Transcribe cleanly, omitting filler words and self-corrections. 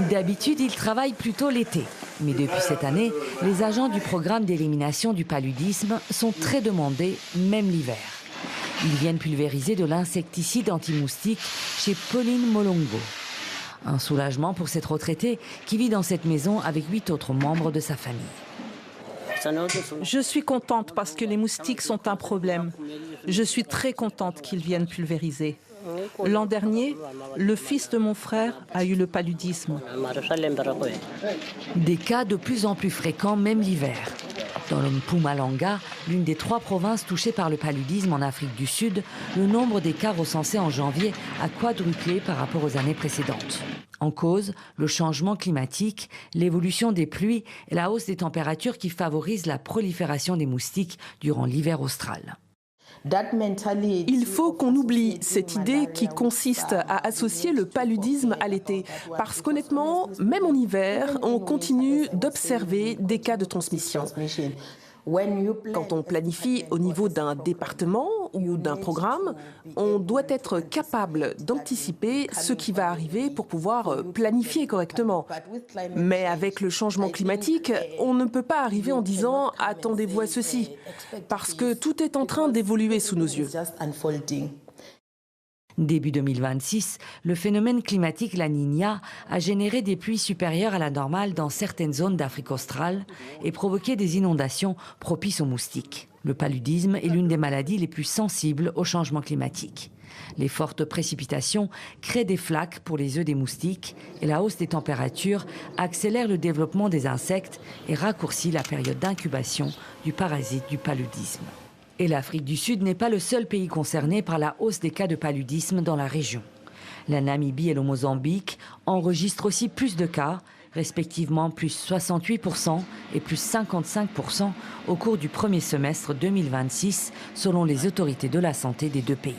D'habitude, ils travaillent plutôt l'été. Mais depuis cette année, les agents du programme d'élimination du paludisme sont très demandés, même l'hiver. Ils viennent pulvériser de l'insecticide anti-moustique chez Pauline Molongo. Un soulagement pour cette retraitée qui vit dans cette maison avec 8 autres membres de sa famille. Je suis contente parce que les moustiques sont un problème. Je suis très contente qu'ils viennent pulvériser. L'an dernier, le fils de mon frère a eu le paludisme. Des cas de plus en plus fréquents, même l'hiver. Dans le Mpumalanga, l'une des 3 provinces touchées par le paludisme en Afrique du Sud, le nombre des cas recensés en janvier a quadruplé par rapport aux années précédentes. En cause, le changement climatique, l'évolution des pluies et la hausse des températures qui favorisent la prolifération des moustiques durant l'hiver austral. Il faut qu'on oublie cette idée qui consiste à associer le paludisme à l'été. Parce qu'honnêtement, même en hiver, on continue d'observer des cas de transmission. Quand on planifie au niveau d'un département ou d'un programme, on doit être capable d'anticiper ce qui va arriver pour pouvoir planifier correctement. Mais avec le changement climatique, on ne peut pas arriver en disant « attendez-vous à ceci », parce que tout est en train d'évoluer sous nos yeux. Début 2026, le phénomène climatique La Niña a généré des pluies supérieures à la normale dans certaines zones d'Afrique australe et provoqué des inondations propices aux moustiques. Le paludisme est l'une des maladies les plus sensibles au changement climatique. Les fortes précipitations créent des flaques pour les œufs des moustiques et la hausse des températures accélère le développement des insectes et raccourcit la période d'incubation du parasite du paludisme. Et l'Afrique du Sud n'est pas le seul pays concerné par la hausse des cas de paludisme dans la région. La Namibie et le Mozambique enregistrent aussi plus de cas, respectivement plus 68% et plus 55% au cours du premier semestre 2026, selon les autorités de la santé des 2 pays.